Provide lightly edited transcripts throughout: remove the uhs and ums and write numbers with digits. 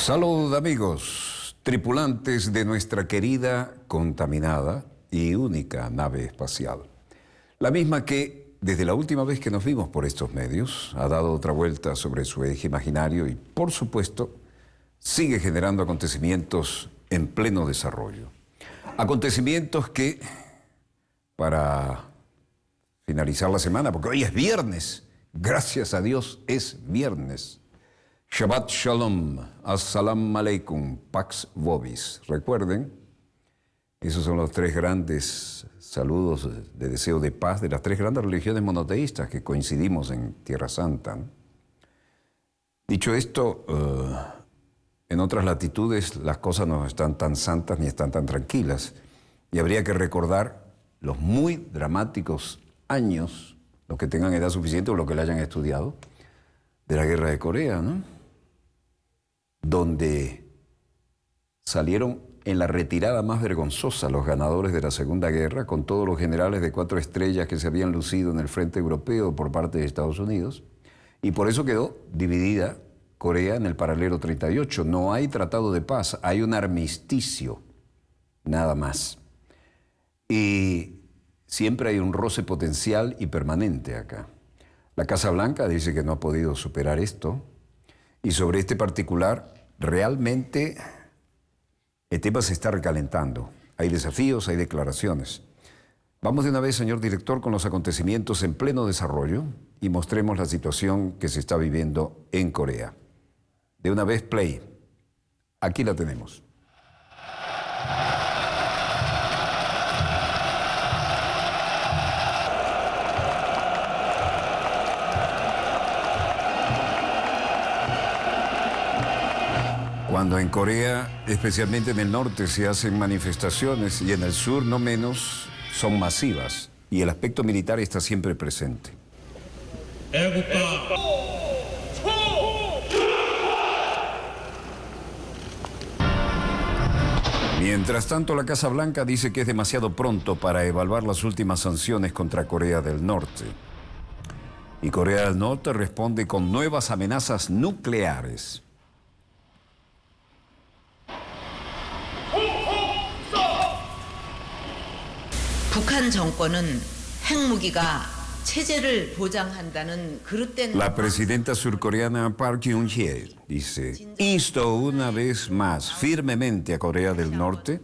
Salud amigos, tripulantes de nuestra querida, contaminada y única nave espacial. La misma que, desde la última vez que nos vimos por estos medios, ha dado otra vuelta sobre su eje imaginario y, por supuesto, sigue generando acontecimientos en pleno desarrollo. Acontecimientos que, para finalizar la semana, porque hoy es viernes, gracias a Dios es viernes. Shabbat Shalom, Assalamu Alaikum, Pax Vobis. Recuerden, esos son los tres grandes saludos de deseo de paz de las tres grandes religiones monoteístas que coincidimos en Tierra Santa, ¿no? Dicho esto, en otras latitudes las cosas no están tan santas ni están tan tranquilas. Y habría que recordar los muy dramáticos años, los que tengan edad suficiente o los que la hayan estudiado, de la guerra de Corea, ¿no? Donde salieron en la retirada más vergonzosa los ganadores de la Segunda Guerra, con todos los generales de 4 estrellas que se habían lucido en el frente europeo por parte de Estados Unidos, y por eso quedó dividida Corea en el paralelo 38. No hay tratado de paz, hay un armisticio, nada más. Y siempre hay un roce potencial y permanente acá. La Casa Blanca dice que no ha podido superar esto, y sobre este particular, realmente el tema se está recalentando. Hay desafíos, hay declaraciones. Vamos de una vez, señor director, con los acontecimientos en pleno desarrollo y mostremos la situación que se está viviendo en Corea. De una vez, play. Aquí la tenemos. Cuando en Corea, especialmente en el norte, se hacen manifestaciones y en el sur no menos, son masivas y el aspecto militar está siempre presente. Mientras tanto, la Casa Blanca dice que es demasiado pronto para evaluar las últimas sanciones contra Corea del Norte. Y Corea del Norte responde con nuevas amenazas nucleares. La presidenta surcoreana Park Geun-hye dice: insto una vez más firmemente a Corea del Norte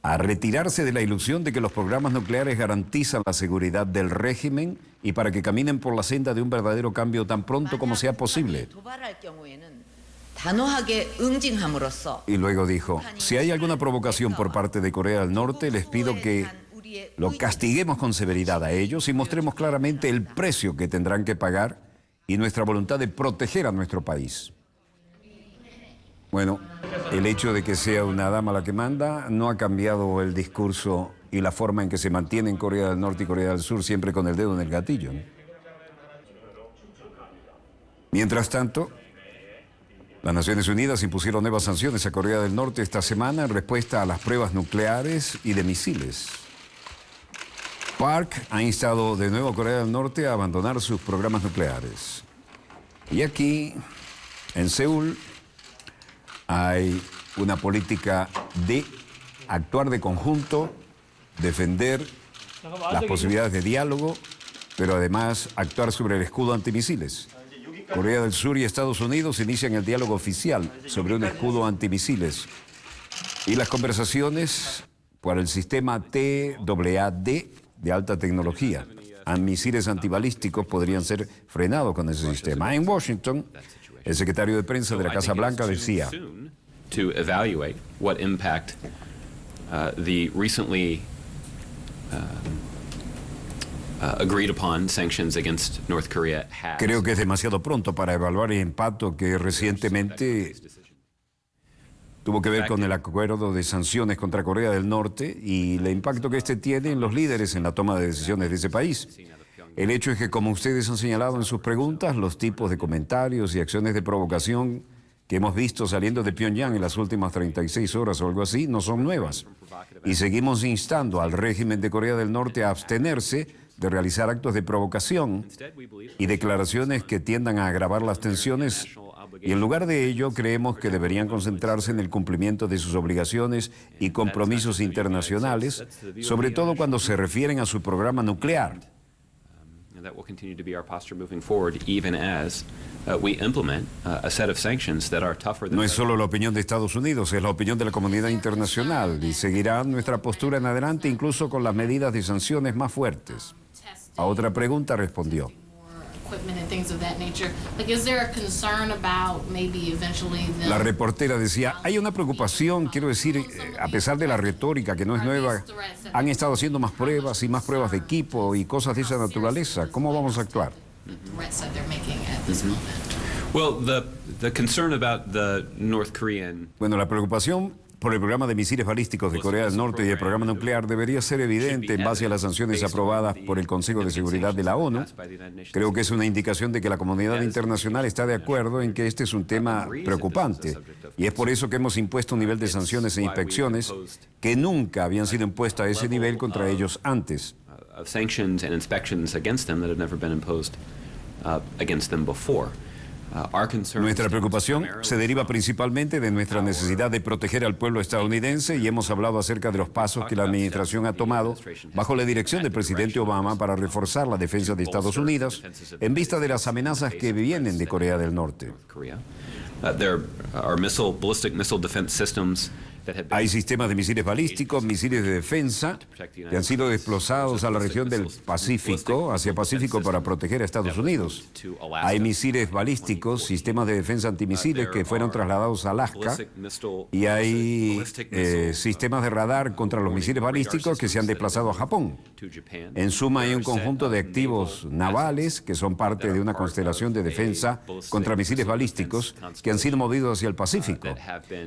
a retirarse de la ilusión de que los programas nucleares garantizan la seguridad del régimen y para que caminen por la senda de un verdadero cambio tan pronto como sea posible. Y luego dijo: si hay alguna provocación por parte de Corea del Norte, les pido que lo castiguemos con severidad a ellos y mostremos claramente el precio que tendrán que pagar y nuestra voluntad de proteger a nuestro país. Bueno, el hecho de que sea una dama la que manda no ha cambiado el discurso y la forma en que se mantiene en Corea del Norte y Corea del Sur, siempre con el dedo en el gatillo, ¿no? Mientras tanto, las Naciones Unidas impusieron nuevas sanciones a Corea del Norte esta semana en respuesta a las pruebas nucleares y de misiles. Park ha instado de nuevo a Corea del Norte a abandonar sus programas nucleares. Y aquí, en Seúl, hay una política de actuar de conjunto, defender las posibilidades de diálogo, pero además actuar sobre el escudo antimisiles. Corea del Sur y Estados Unidos inician el diálogo oficial sobre un escudo antimisiles. Y las conversaciones por el sistema TWAD de alta tecnología. Misiles antibalísticos podrían ser frenados con ese sistema. En Washington, el secretario de prensa de la Casa Blanca decía: creo que es demasiado pronto para evaluar el impacto que recientemente tuvo que ver con el acuerdo de sanciones contra Corea del Norte y el impacto que este tiene en los líderes en la toma de decisiones de ese país. El hecho es que, como ustedes han señalado en sus preguntas, los tipos de comentarios y acciones de provocación que hemos visto saliendo de Pyongyang en las últimas 36 horas o algo así no son nuevas. Y seguimos instando al régimen de Corea del Norte a abstenerse de realizar actos de provocación y declaraciones que tiendan a agravar las tensiones Y en lugar de ello, creemos que deberían concentrarse en el cumplimiento de sus obligaciones y compromisos internacionales, sobre todo cuando se refieren a su programa nuclear. No es solo la opinión de Estados Unidos, es la opinión de la comunidad internacional y seguirá nuestra postura en adelante incluso con las medidas de sanciones más fuertes. A otra pregunta respondió: la reportera decía, hay una preocupación, quiero decir, a pesar de la retórica que no es nueva, han estado haciendo más pruebas y más pruebas de equipo y cosas de esa naturaleza. ¿Cómo vamos a actuar? Bueno, la preocupación por el programa de misiles balísticos de Corea del Norte y el programa nuclear debería ser evidente en base a las sanciones aprobadas por el Consejo de Seguridad de la ONU. Creo que es una indicación de que la comunidad internacional está de acuerdo en que este es un tema preocupante y es por eso que hemos impuesto un nivel de sanciones e inspecciones que nunca habían sido impuestas a ese nivel contra ellos antes. Nuestra preocupación se deriva principalmente de nuestra necesidad de proteger al pueblo estadounidense y hemos hablado acerca de los pasos que la administración ha tomado bajo la dirección del presidente Obama para reforzar la defensa de Estados Unidos en vista de las amenazas que vienen de Corea del Norte. Hay sistemas de misiles balísticos, misiles de defensa, que han sido desplazados a la región del Pacífico, hacia el Pacífico, para proteger a Estados Unidos. Hay misiles balísticos, sistemas de defensa antimisiles que fueron trasladados a Alaska, y hay sistemas de radar contra los misiles balísticos que se han desplazado a Japón. En suma, hay un conjunto de activos navales que son parte de una constelación de defensa contra misiles balísticos que han sido movidos hacia el Pacífico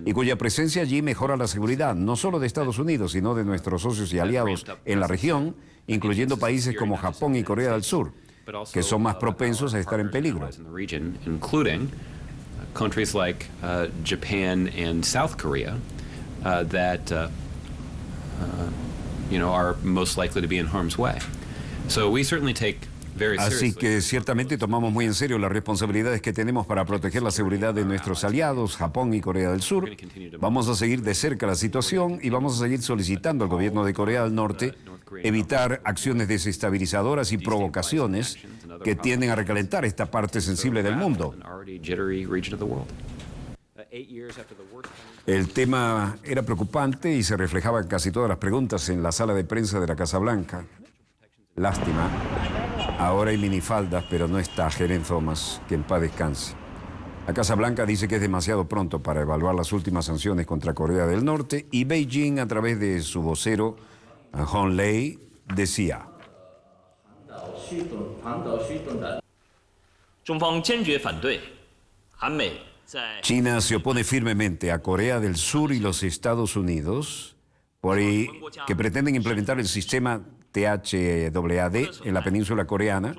y cuya presencia allí mejora la seguridad, no solo de Estados Unidos, sino de nuestros socios y aliados en la región, incluyendo países como Japón y Corea del Sur, que son más propensos a estar en peligro. Así que ciertamente tomamos muy en serio las responsabilidades que tenemos para proteger la seguridad de nuestros aliados, Japón y Corea del Sur. Vamos a seguir de cerca la situación y vamos a seguir solicitando al gobierno de Corea del Norte evitar acciones desestabilizadoras y provocaciones que tienden a recalentar esta parte sensible del mundo. El tema era preocupante y se reflejaba en casi todas las preguntas en la sala de prensa de la Casa Blanca. Lástima. Ahora hay minifaldas, pero no está Helen Thomas, que en paz descanse. La Casa Blanca dice que es demasiado pronto para evaluar las últimas sanciones contra Corea del Norte y Beijing, a través de su vocero, Hong Lei, decía: China se opone firmemente a Corea del Sur y los Estados Unidos que pretenden implementar el sistema THAAD en la península coreana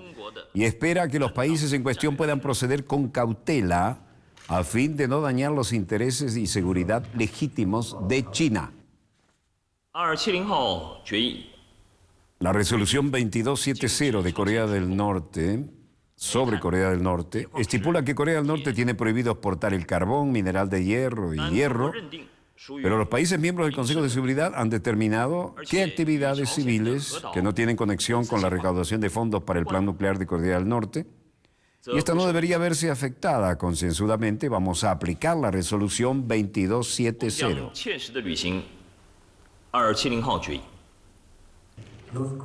y espera que los países en cuestión puedan proceder con cautela a fin de no dañar los intereses y seguridad legítimos de China. La resolución 2270 de Corea del Norte sobre Corea del Norte estipula que Corea del Norte tiene prohibido exportar el carbón, mineral de hierro y hierro, pero los países miembros del Consejo de Seguridad han determinado qué actividades civiles que no tienen conexión con la recaudación de fondos para el plan nuclear de Corea del Norte, y esta no debería verse afectada. Concienzudamente vamos a aplicar la resolución 2270.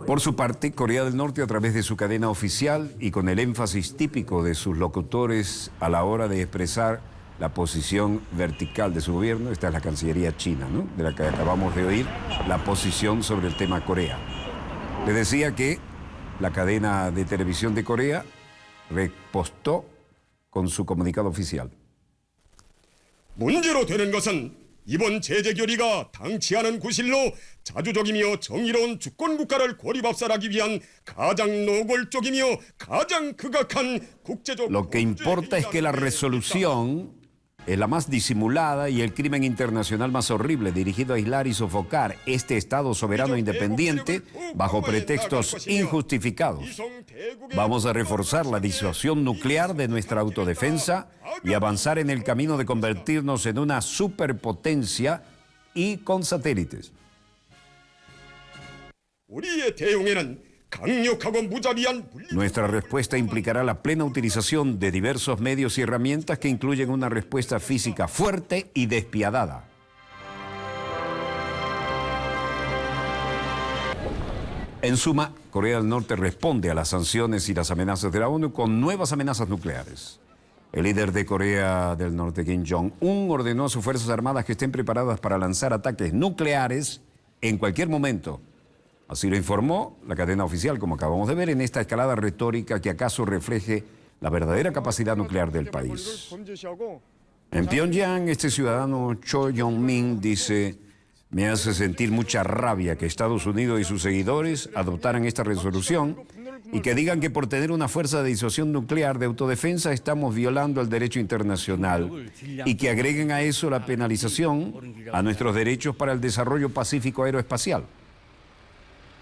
Por su parte, Corea del Norte, a través de su cadena oficial y con el énfasis típico de sus locutores a la hora de expresar la posición vertical de su gobierno, esta es la Cancillería china, ¿no?, de la que acabamos de oír, la posición sobre el tema Corea. Le decía que la cadena de televisión de Corea repostó con su comunicado oficial. 문제로 되는 것은 이번 제재 결의가 당치 않은 구실로 자주적이며 정의로운 주권 국가를 고립압살하기 위한 가장 노골적이며 가장 극악한 국제적. Lo que importa es que la resolución es la más disimulada y el crimen internacional más horrible, dirigido a aislar y sofocar este Estado soberano e independiente bajo pretextos injustificados. Vamos a reforzar la disuasión nuclear de nuestra autodefensa y avanzar en el camino de convertirnos en una superpotencia y con satélites. Nuestra respuesta implicará la plena utilización de diversos medios y herramientas que incluyen una respuesta física fuerte y despiadada. En suma, Corea del Norte responde a las sanciones y las amenazas de la ONU con nuevas amenazas nucleares. El líder de Corea del Norte, Kim Jong-un, ordenó a sus Fuerzas Armadas que estén preparadas para lanzar ataques nucleares en cualquier momento. Así lo informó la cadena oficial, como acabamos de ver, en esta escalada retórica que acaso refleje la verdadera capacidad nuclear del país. En Pyongyang, este ciudadano Cho Yong-min dice: me hace sentir mucha rabia que Estados Unidos y sus seguidores adoptaran esta resolución y que digan que por tener una fuerza de disuasión nuclear de autodefensa estamos violando el derecho internacional y que agreguen a eso la penalización a nuestros derechos para el desarrollo pacífico aeroespacial.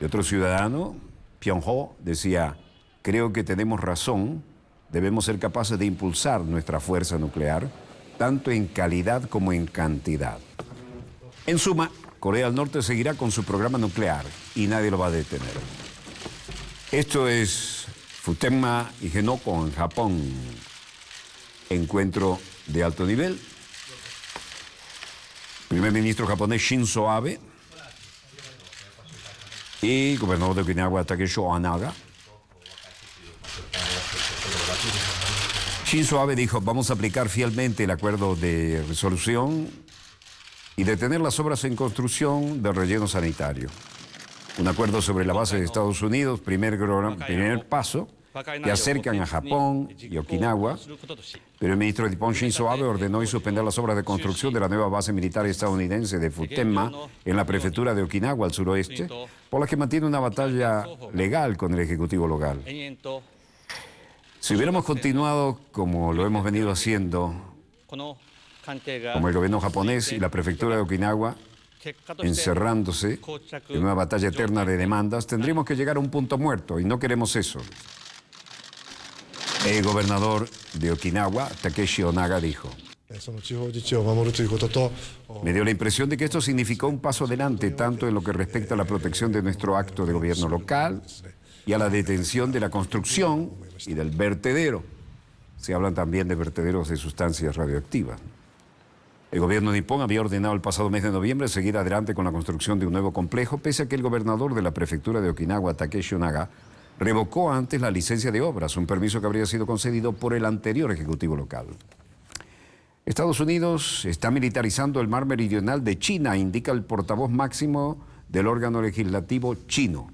Y otro ciudadano, Pyonghó, decía: creo que tenemos razón, debemos ser capaces de impulsar nuestra fuerza nuclear, tanto en calidad como en cantidad. En suma, Corea del Norte seguirá con su programa nuclear y nadie lo va a detener. Esto es Futenma y Henoko en Japón. Encuentro de alto nivel. Primer ministro japonés Shinzo Abe y gobernador de Okinawa Takeshi Onaga. Shinzo Abe dijo: vamos a aplicar fielmente el acuerdo de resolución y detener las obras en construcción del relleno sanitario. Un acuerdo sobre la base de Estados Unidos, primer paso, que acercan a Japón y Okinawa. Pero el ministro de Nippon, Shinzo Abe, ordenó suspender las obras de construcción de la nueva base militar estadounidense de Futenma en la prefectura de Okinawa, al suroeste, por la que mantiene una batalla legal con el Ejecutivo local. Si hubiéramos continuado como lo hemos venido haciendo, como el gobierno japonés y la prefectura de Okinawa, encerrándose en una batalla eterna de demandas, tendríamos que llegar a un punto muerto y no queremos eso. El gobernador de Okinawa, Takeshi Onaga, dijo: me dio la impresión de que esto significó un paso adelante tanto en lo que respecta a la protección de nuestro acto de gobierno local y a la detención de la construcción y del vertedero. Se hablan también de vertederos de sustancias radioactivas. El gobierno nipón había ordenado el pasado mes de noviembre seguir adelante con la construcción de un nuevo complejo, pese a que el gobernador de la prefectura de Okinawa, Takeshi Onaga, revocó antes la licencia de obras, un permiso que habría sido concedido por el anterior ejecutivo local. Estados Unidos está militarizando el mar meridional de China, indica el portavoz máximo del órgano legislativo chino.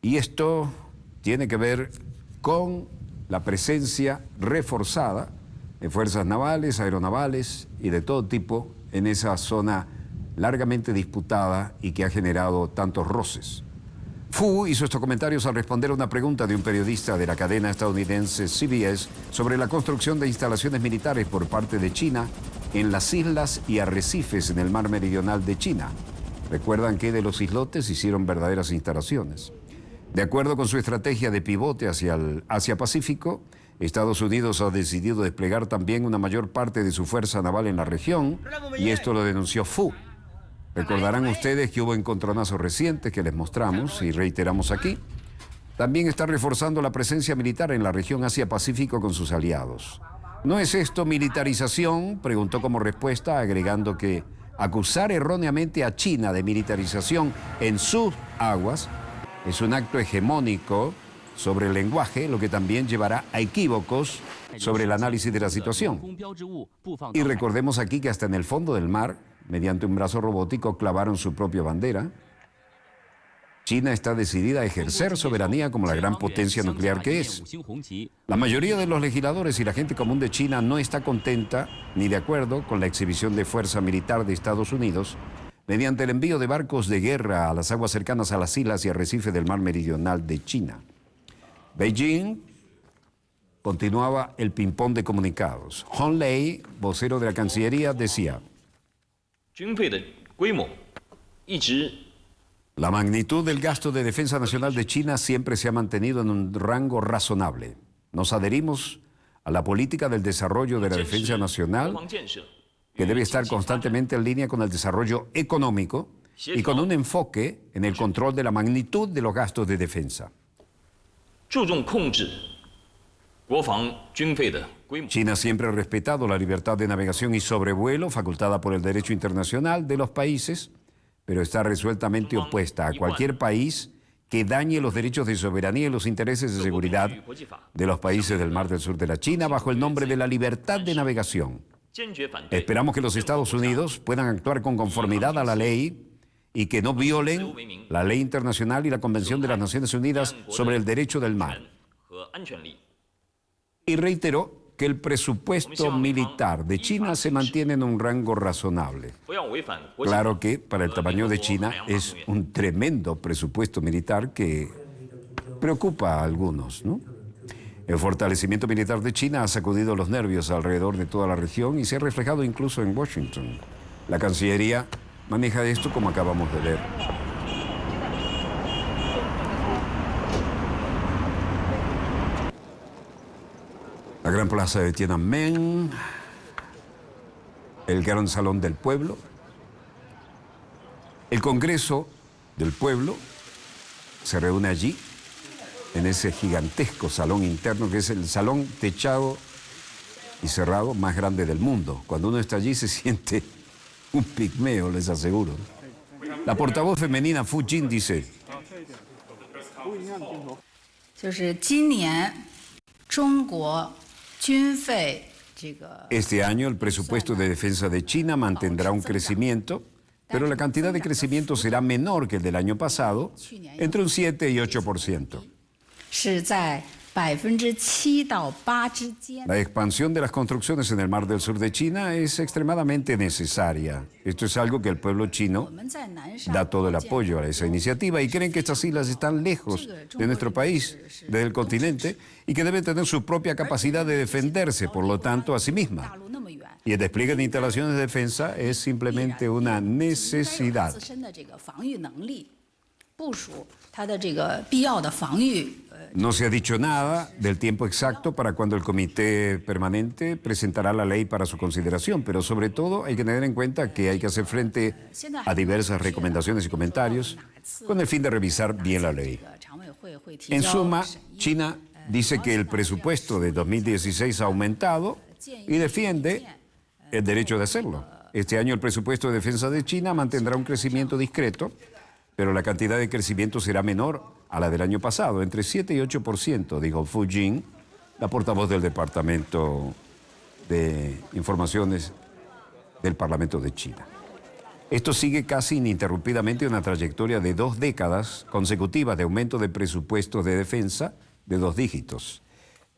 Y esto tiene que ver con la presencia reforzada de fuerzas navales, aeronavales y de todo tipo en esa zona largamente disputada y que ha generado tantos roces. Fu hizo estos comentarios al responder a una pregunta de un periodista de la cadena estadounidense CBS sobre la construcción de instalaciones militares por parte de China en las islas y arrecifes en el mar meridional de China. Recuerdan que de los islotes hicieron verdaderas instalaciones. De acuerdo con su estrategia de pivote hacia el Asia-Pacífico, Estados Unidos ha decidido desplegar también una mayor parte de su fuerza naval en la región, y esto lo denunció Fu. Recordarán ustedes que hubo encontronazos recientes que les mostramos y reiteramos aquí. También está reforzando la presencia militar en la región Asia-Pacífico con sus aliados. ¿No es esto militarización?, preguntó como respuesta, agregando que acusar erróneamente a China de militarización en sus aguas es un acto hegemónico sobre el lenguaje, lo que también llevará a equívocos sobre el análisis de la situación. Y recordemos aquí que hasta en el fondo del mar, mediante un brazo robótico, clavaron su propia bandera. China está decidida a ejercer soberanía como la gran potencia nuclear que es. La mayoría de los legisladores y la gente común de China no está contenta ni de acuerdo con la exhibición de fuerza militar de Estados Unidos mediante el envío de barcos de guerra a las aguas cercanas a las islas y arrecifes del mar meridional de China. Beijing continuaba el ping-pong de comunicados. Hong Lei, vocero de la Cancillería, decía: la magnitud del gasto de defensa nacional de China siempre se ha mantenido en un rango razonable. Nos adherimos a la política del desarrollo de la defensa nacional, que debe estar constantemente en línea con el desarrollo económico y con un enfoque en el control de la magnitud de los gastos de defensa. China siempre ha respetado la libertad de navegación y sobrevuelo facultada por el derecho internacional de los países, pero está resueltamente opuesta a cualquier país que dañe los derechos de soberanía y los intereses de seguridad de los países del Mar del Sur de la China bajo el nombre de la libertad de navegación. Esperamos que los Estados Unidos puedan actuar con conformidad a la ley y que no violen la ley internacional y la Convención de las Naciones Unidas sobre el Derecho del Mar. Y reiteró que el presupuesto militar de China se mantiene en un rango razonable. Claro que para el tamaño de China es un tremendo presupuesto militar que preocupa a algunos, ¿no? El fortalecimiento militar de China ha sacudido los nervios alrededor de toda la región y se ha reflejado incluso en Washington. La Cancillería maneja esto como acabamos de ver. La gran plaza de Tiananmen, el gran salón del pueblo, el Congreso del Pueblo se reúne allí, en ese gigantesco salón interno que es el salón techado y cerrado más grande del mundo. Cuando uno está allí se siente un pigmeo, les aseguro. La portavoz femenina Fu Jin dice: este año el presupuesto de defensa de China mantendrá un crecimiento, pero la cantidad de crecimiento será menor que el del año pasado, entre un 7 y 8%. La expansión de las construcciones en el Mar del Sur de China es extremadamente necesaria. Esto es algo que el pueblo chino da todo el apoyo a esa iniciativa y creen que estas islas están lejos de nuestro país, del continente, y que deben tener su propia capacidad de defenderse, por lo tanto, a sí misma. Y el despliegue de instalaciones de defensa es simplemente una necesidad. No se ha dicho nada del tiempo exacto para cuando el comité permanente presentará la ley para su consideración, pero sobre todo hay que tener en cuenta que hay que hacer frente a diversas recomendaciones y comentarios con el fin de revisar bien la ley. En suma, China dice que el presupuesto de 2016 ha aumentado y defiende el derecho de hacerlo. Este año el presupuesto de defensa de China mantendrá un crecimiento discreto, pero la cantidad de crecimiento será menor a la del año pasado, entre 7 y 8%, dijo Fu Jin, la portavoz del Departamento de Informaciones del Parlamento de China. Esto sigue casi ininterrumpidamente una trayectoria de 2 décadas consecutivas de aumento de presupuestos de defensa de 2 dígitos.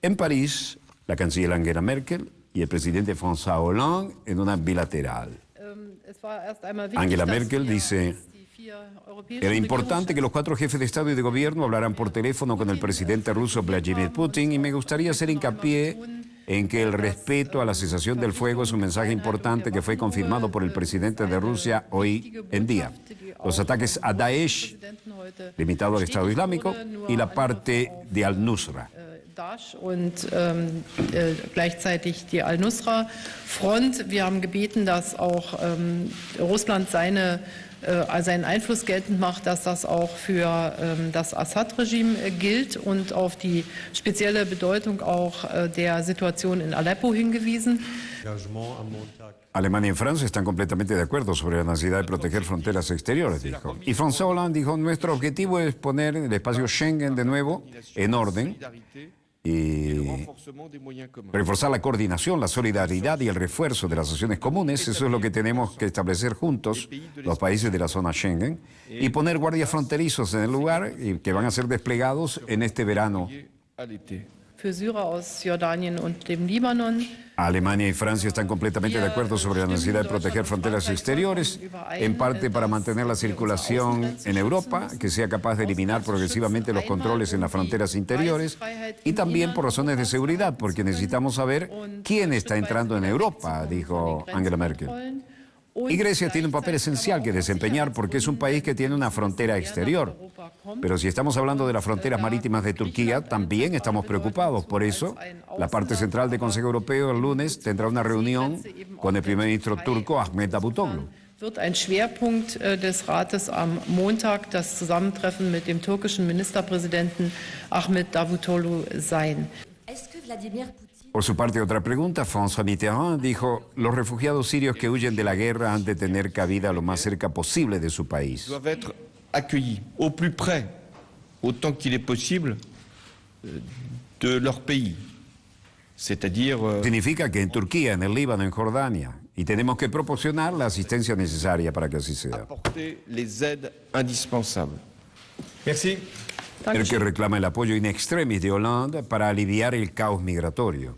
En París, la canciller Angela Merkel y el presidente François Hollande en una bilateral. Angela Merkel dice: era importante que los 4 jefes de Estado y de Gobierno hablaran por teléfono con el presidente ruso Vladimir Putin y me gustaría hacer hincapié en que el respeto a la cesación del fuego es un mensaje importante que fue confirmado por el presidente de Rusia hoy en día. Los ataques a Daesh, limitado al Estado Islámico, y la parte de Al-Nusra. Und gleichzeitig die Al-Nusra-Front. Wir haben gebeten, dass auch Russland seinen Einfluss geltend macht, dass das auch für das Assad-Regime gilt und auf die spezielle Bedeutung auch der Situation in Aleppo hingewiesen. Alemania y Francia están completamente de acuerdo sobre la necesidad de proteger fronteras exteriores, dijo. Y François Hollande dijo: nuestro objetivo es poner el espacio Schengen de nuevo en orden y reforzar la coordinación, la solidaridad y el refuerzo de las acciones comunes. Eso es lo que tenemos que establecer juntos los países de la zona Schengen y poner guardias fronterizos en el lugar y que van a ser desplegados en este verano. für Syrer aus Jordanien und dem Libanon. Alemania y Francia están completamente de acuerdo sobre la necesidad de proteger fronteras exteriores, en parte para mantener la circulación en Europa, que sea capaz de eliminar progresivamente los controles en las fronteras interiores, y también por razones de seguridad, porque necesitamos saber quién está entrando en Europa, dijo Angela Merkel. Y Grecia tiene un papel esencial que desempeñar porque es un país que tiene una frontera exterior. Pero si estamos hablando de las fronteras marítimas de Turquía, también estamos preocupados. Por eso, la parte central del Consejo Europeo el lunes tendrá una reunión con el primer ministro turco Ahmet Davutoglu. Wird ein Schwerpunkt des Rates am Montag das Zusammentreffen mit dem türkischen Ministerpräsidenten Ahmet Davutoglu sein. Por su parte, otra pregunta, François Mitterrand dijo, los refugiados sirios que huyen de la guerra han de tener cabida lo más cerca posible de su país. Doivent être accueillis au plus près, autant qu'il est possible, de leur pays. C'est-à-dire Significa que en Turquía, en el Líbano, en Jordania, y tenemos que proporcionar la asistencia necesaria para que así sea. apporter les aides indispensables. Merci. El que reclama el apoyo in extremis de Hollande para aliviar el caos migratorio.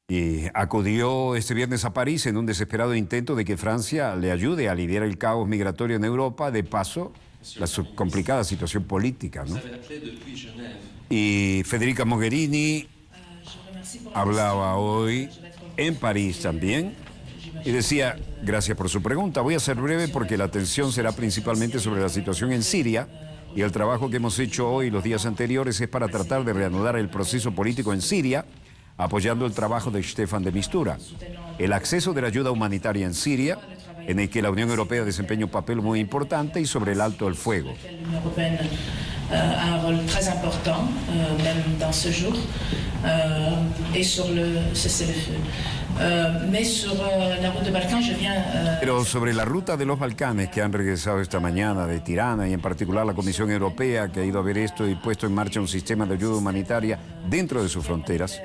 Y acudió este viernes a París en un desesperado intento de que Francia le ayude a aliviar el caos migratorio en Europa, de paso, la complicada situación política, ¿no? Y Federica Mogherini hablaba hoy en París también y decía, gracias por su pregunta, voy a ser breve porque la atención será principalmente sobre la situación en Siria y el trabajo que hemos hecho hoy y los días anteriores es para tratar de reanudar el proceso político en Siria, apoyando el trabajo de Stefan de Mistura. El acceso de la ayuda humanitaria en Siria, en el que la Unión Europea desempeña un papel muy importante, y sobre el alto el fuego. L'Union européenne a un rôle très important, même dans ce jour, et sur le cessez-le-feu. Mais sur la route de Balkans, je viens... Pero sobre la ruta de los Balcanes que han regresado esta mañana de Tirana, y en particular la Comisión Europea, que ha ido a ver esto y puesto en marcha un sistema de ayuda humanitaria dentro de sus fronteras,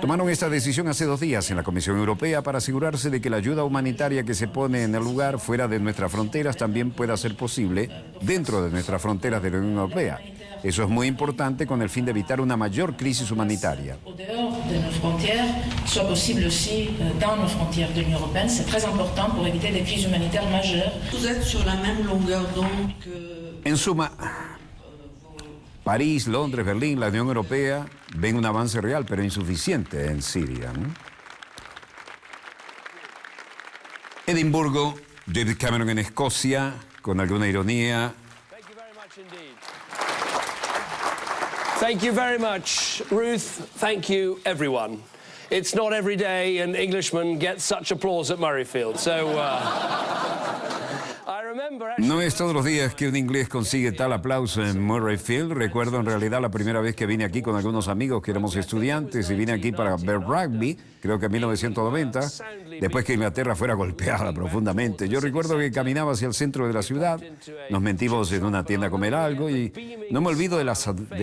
tomaron esta decisión hace 2 días en la Comisión Europea para asegurarse de que la ayuda humanitaria que se pone en el lugar fuera de nuestras fronteras también pueda ser posible dentro de nuestras fronteras de la Unión Europea. Eso es muy importante con el fin de evitar una mayor crisis humanitaria. Au dehors de nos frontières, soit possible aussi dans nos frontières de l'Union européenne. C'est très important pour éviter des crises humanitaires majeures. Vous êtes sur la même longueur d'onde que... En suma, París, Londres, Berlín, la Unión Europea ven un avance real pero insuficiente en Siria, ¿no? Edimburgo, David Cameron en Escocia, con alguna ironía. Thank you very much, Ruth. Thank you, everyone. It's not every day an Englishman gets such applause at Murrayfield, so I remember actually... No es todos los días que un inglés consigue tal aplauso en Murrayfield. Recuerdo en realidad la primera vez que vine aquí con algunos amigos que éramos estudiantes y vine aquí para ver rugby, creo que en 1990, después que Inglaterra fuera golpeada profundamente. Yo recuerdo que caminaba hacia el centro de la ciudad, nos metimos en una tienda a comer algo y no me olvido de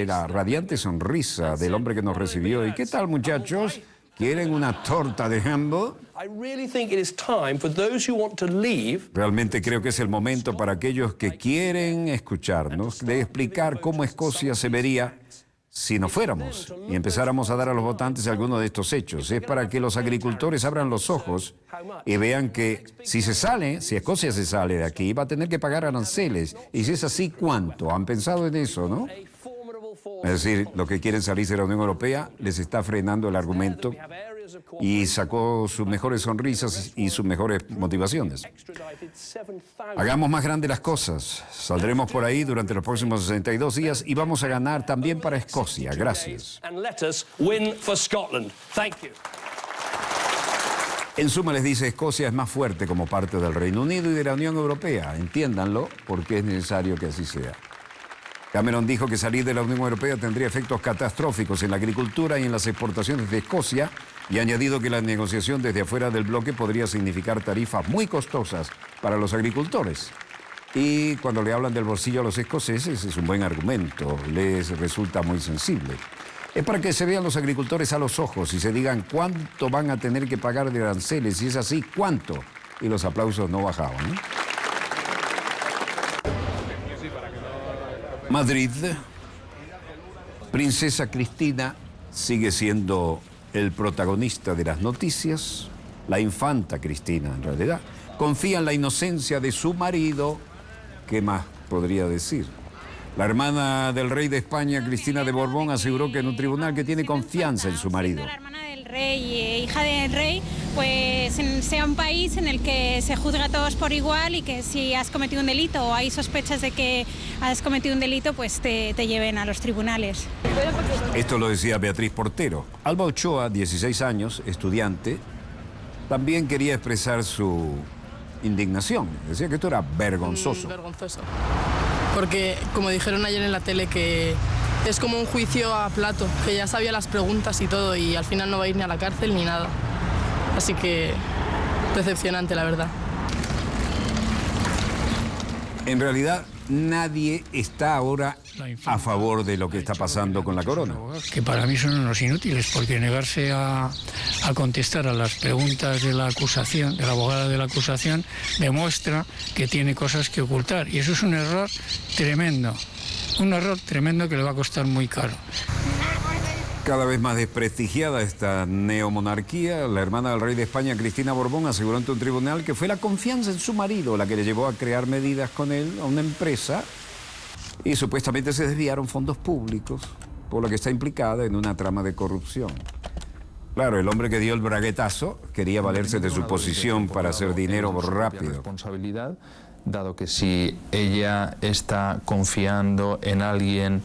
la radiante sonrisa del hombre que nos recibió. ¿Y qué tal, muchachos? ¿Quieren una torta de jambo? Realmente creo que es el momento para aquellos que quieren escucharnos de explicar cómo Escocia se vería si no fuéramos y empezáramos a dar a los votantes algunos de estos hechos. Es para que los agricultores abran los ojos y vean que si Escocia se sale de aquí, va a tener que pagar aranceles. Y si es así, ¿cuánto? ¿Han pensado en eso, no? Es decir, los que quieren salirse de la Unión Europea les está frenando el argumento y sacó sus mejores sonrisas y sus mejores motivaciones. Hagamos más grandes las cosas. Saldremos por ahí durante los próximos 62 días y vamos a ganar también para Escocia. Gracias. En suma, les dice, Escocia es más fuerte como parte del Reino Unido y de la Unión Europea. Entiéndanlo, porque es necesario que así sea. Cameron dijo que salir de la Unión Europea tendría efectos catastróficos en la agricultura y en las exportaciones de Escocia, y ha añadido que la negociación desde afuera del bloque podría significar tarifas muy costosas para los agricultores. Y cuando le hablan del bolsillo a los escoceses es un buen argumento, les resulta muy sensible. Es para que se vean los agricultores a los ojos y se digan cuánto van a tener que pagar de aranceles, y es así, cuánto. Y los aplausos no bajaban, ¿no? Madrid. Princesa Cristina sigue siendo el protagonista de las noticias. La infanta Cristina, en realidad, confía en la inocencia de su marido. ¿Qué más podría decir? La hermana del rey de España, Cristina de Borbón, aseguró que en un tribunal que tiene confianza en su marido. La hermana del rey, hija del rey, pues sea un país en el que se juzga a todos por igual y que si has cometido un delito o hay sospechas de que has cometido un delito, pues te lleven a los tribunales. Esto lo decía Beatriz Portero. Alba Ochoa, 16 años, estudiante, también quería expresar su indignación. Decía que esto era vergonzoso. Vergonzoso. Porque, como dijeron ayer en la tele, que es como un juicio a plato, que ya sabía las preguntas y todo, y al final no va a ir ni a la cárcel ni nada. Así que, decepcionante, la verdad. En realidad, nadie está ahora a favor de lo que está pasando con la corona. Que para mí son unos inútiles, porque negarse a contestar a las preguntas de la acusación, de la abogada de la acusación, demuestra que tiene cosas que ocultar. Y eso es un error tremendo que le va a costar muy caro. Cada vez más desprestigiada esta neomonarquía, la hermana del rey de España, Cristina Borbón, aseguró ante un tribunal que fue la confianza en su marido la que le llevó a crear medidas con él a una empresa y supuestamente se desviaron fondos públicos, por lo que está implicada en una trama de corrupción. Claro, el hombre que dio el braguetazo quería valerse de su posición para hacer dinero rápido. Responsabilidad, dado que si ella está confiando en alguien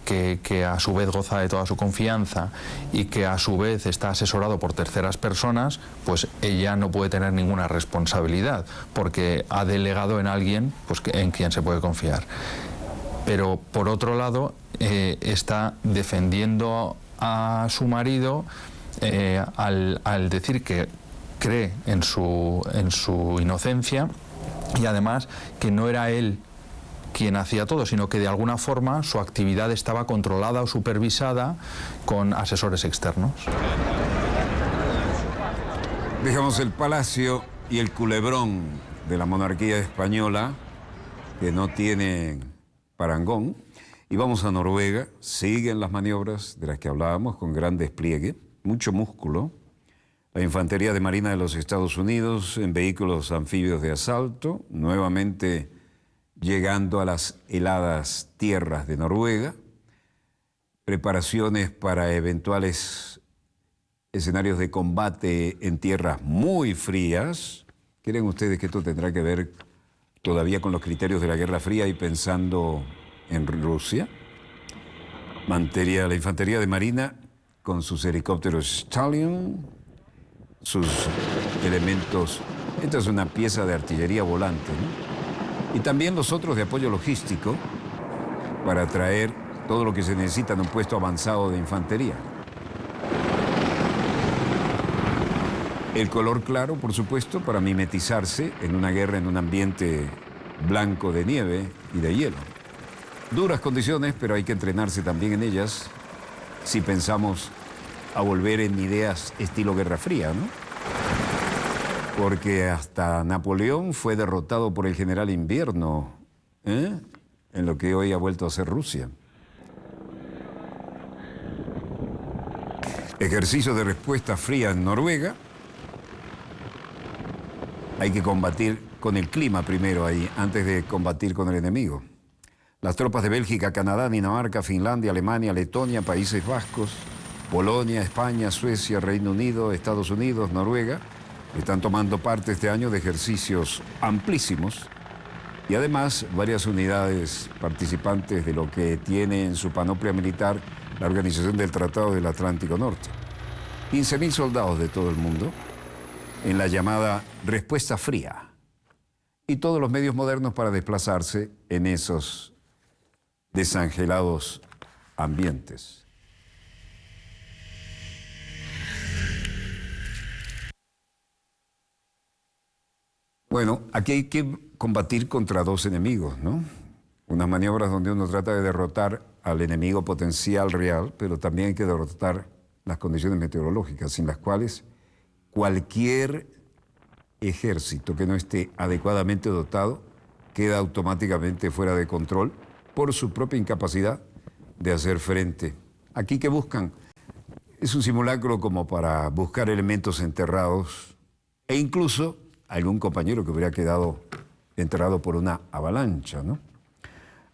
que a su vez goza de toda su confianza y que a su vez está asesorado por terceras personas, pues ella no puede tener ninguna responsabilidad porque ha delegado en alguien pues, en quien se puede confiar. Pero por otro lado está defendiendo a su marido al decir que cree en su inocencia y además que no era él quien hacía todo, sino que de alguna forma su actividad estaba controlada o supervisada con asesores externos. Dejamos el palacio y el culebrón de la monarquía española, que no tiene parangón, y vamos a Noruega. Siguen las maniobras de las que hablábamos, con gran despliegue, mucho músculo. La Infantería de Marina de los Estados Unidos en vehículos anfibios de asalto, nuevamente llegando a las heladas tierras de Noruega, preparaciones para eventuales escenarios de combate en tierras muy frías. ¿Creen ustedes que esto tendrá que ver todavía con los criterios de la Guerra Fría y pensando en Rusia? La Infantería de Marina con sus helicópteros Stallion, sus elementos. Esta es una pieza de artillería volante, ¿no? Y también los otros de apoyo logístico para traer todo lo que se necesita en un puesto avanzado de infantería. El color claro, por supuesto, para mimetizarse en una guerra en un ambiente blanco de nieve y de hielo. Duras condiciones, pero hay que entrenarse también en ellas si pensamos a volver en ideas estilo Guerra Fría, ¿no? Porque hasta Napoleón fue derrotado por el general Invierno, en lo que hoy ha vuelto a ser Rusia. Ejercicio de respuesta fría en Noruega. Hay que combatir con el clima primero ahí, antes de combatir con el enemigo. Las tropas de Bélgica, Canadá, Dinamarca, Finlandia, Alemania, Letonia, Países Vascos, Polonia, España, Suecia, Reino Unido, Estados Unidos, Noruega, están tomando parte este año de ejercicios amplísimos y además varias unidades participantes de lo que tiene en su panoplia militar la Organización del Tratado del Atlántico Norte. 15.000 soldados de todo el mundo en la llamada respuesta fría y todos los medios modernos para desplazarse en esos desangelados ambientes. Bueno, aquí hay que combatir contra dos enemigos, ¿no? Unas maniobras donde uno trata de derrotar al enemigo potencial real, pero también hay que derrotar las condiciones meteorológicas, sin las cuales cualquier ejército que no esté adecuadamente dotado queda automáticamente fuera de control por su propia incapacidad de hacer frente. Aquí, ¿qué buscan? Es un simulacro como para buscar elementos enterrados e incluso algún compañero que hubiera quedado enterrado por una avalancha, ¿no?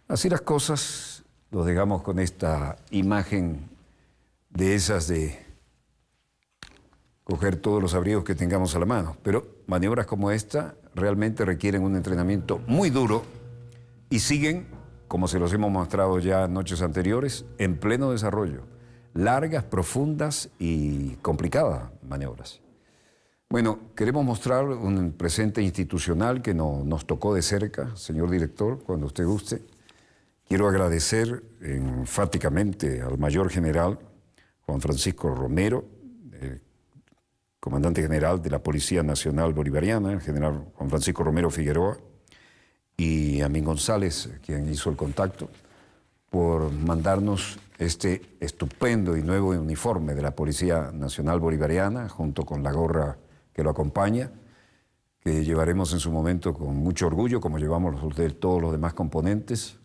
Así las cosas, los dejamos con esta imagen de esas de coger todos los abrigos que tengamos a la mano. Pero maniobras como esta realmente requieren un entrenamiento muy duro y siguen, como se los hemos mostrado ya noches anteriores, en pleno desarrollo. Largas, profundas y complicadas maniobras. Bueno, queremos mostrar un presente institucional que nos tocó de cerca, señor director, cuando usted guste. Quiero agradecer enfáticamente al mayor general Juan Francisco Romero, comandante general de la Policía Nacional Bolivariana, el general Juan Francisco Romero Figueroa, y a Min González, quien hizo el contacto, por mandarnos este estupendo y nuevo uniforme de la Policía Nacional Bolivariana, junto con la gorra que lo acompaña, que llevaremos en su momento con mucho orgullo, como llevamos todos los demás componentes.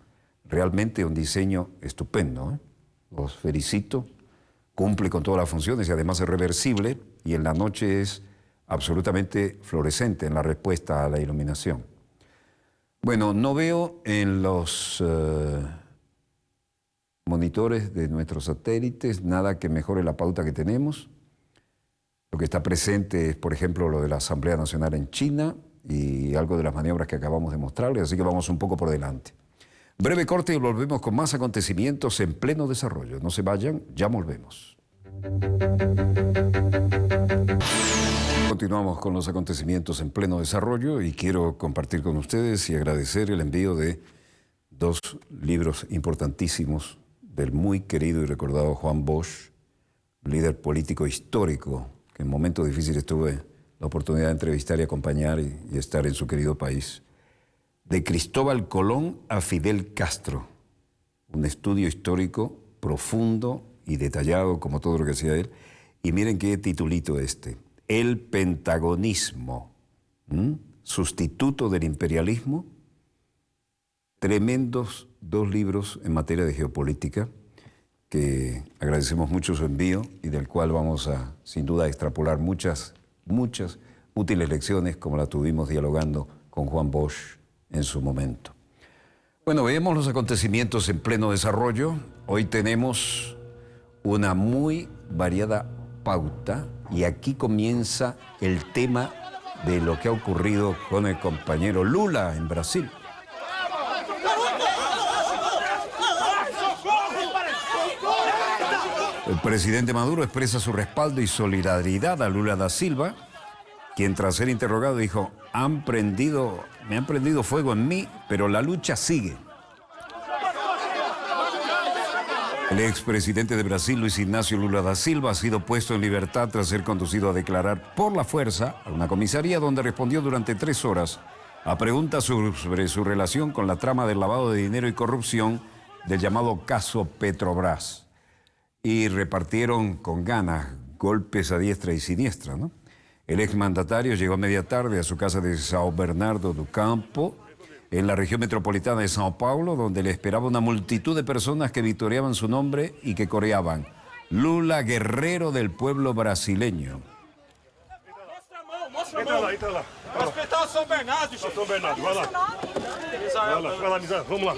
Realmente un diseño estupendo, ¿eh? Los felicito, cumple con todas las funciones y además es reversible y en la noche es absolutamente fluorescente en la respuesta a la iluminación. Bueno, no veo en los monitores de nuestros satélites nada que mejore la pauta que tenemos. Lo que está presente es, por ejemplo, lo de la Asamblea Nacional en China y algo de las maniobras que acabamos de mostrarles, así que vamos un poco por delante. Breve corte y volvemos con más acontecimientos en pleno desarrollo. No se vayan, ya volvemos. Continuamos con los acontecimientos en pleno desarrollo y quiero compartir con ustedes y agradecer el envío de 2 libros importantísimos del muy querido y recordado Juan Bosch, líder político histórico, que en momentos difíciles tuve la oportunidad de entrevistar y acompañar y estar en su querido país. De Cristóbal Colón a Fidel Castro, un estudio histórico profundo y detallado como todo lo que hacía él. Y miren qué titulito este, El Pentagonismo, sustituto del imperialismo. Tremendos 2 libros en materia de geopolítica que agradecemos mucho su envío y del cual vamos a, sin duda, extrapolar muchas útiles lecciones como la tuvimos dialogando con Juan Bosch en su momento. Bueno, veamos los acontecimientos en pleno desarrollo. Hoy tenemos una muy variada pauta y aquí comienza el tema de lo que ha ocurrido con el compañero Lula en Brasil. El presidente Maduro expresa su respaldo y solidaridad a Lula da Silva, quien tras ser interrogado dijo, me han prendido fuego en mí, pero la lucha sigue. El expresidente de Brasil, Luis Ignacio Lula da Silva, ha sido puesto en libertad tras ser conducido a declarar por la fuerza a una comisaría donde respondió durante 3 horas a preguntas sobre su relación con la trama del lavado de dinero y corrupción del llamado caso Petrobras. Y repartieron con ganas golpes a diestra y siniestra, ¿no? El exmandatario llegó a media tarde a su casa de São Bernardo do Campo, en la región metropolitana de São Paulo, donde le esperaba una multitud de personas que vitoreaban su nombre y que coreaban Lula, guerrero del pueblo brasileño. Entra lá. Respetar São Bernardo, gente. São Bernardo, vai lá. Vai lá, Nizar, vamos lá.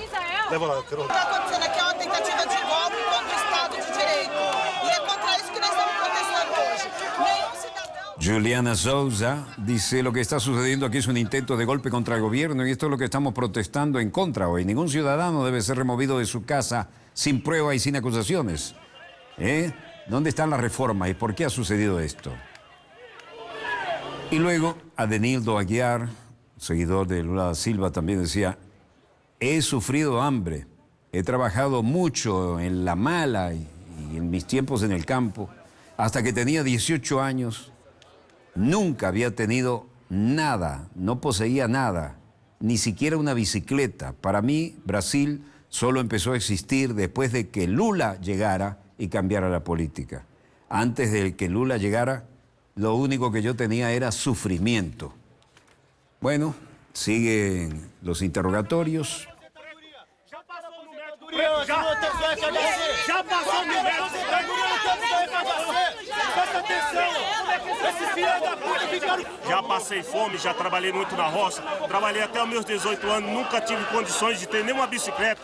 Leva lá. O que está acontecendo aqui é uma tentativa de golpe contra o Estado de Direito. E é contra isso que nós estamos protestando hoje. Nenhum cidadão... Juliana Souza dice, lo que está sucediendo aquí es un intento de golpe contra el gobierno y esto es lo que estamos protestando en contra hoy. Ningún ciudadano debe ser removido de su casa sin prueba y sin acusaciones. ¿Dónde están las reformas y por qué ha sucedido esto? Y luego, Adenildo Aguiar, seguidor de Lula da Silva, también decía, he sufrido hambre, he trabajado mucho en la mala y en mis tiempos en el campo. Hasta que tenía 18 años, nunca había tenido nada, no poseía nada, ni siquiera una bicicleta. Para mí, Brasil solo empezó a existir después de que Lula llegara y cambiara la política. Antes de que Lula llegara, lo único que yo tenía era sufrimiento. Bueno, siguen los interrogatorios. Já passou de metro. Presta atenção. Esse filho da puta ficaram... Já passei fome, já trabalhei muito na roça. Trabalhei até os meus 18 anos, nunca tive condições de ter nenhuma bicicleta.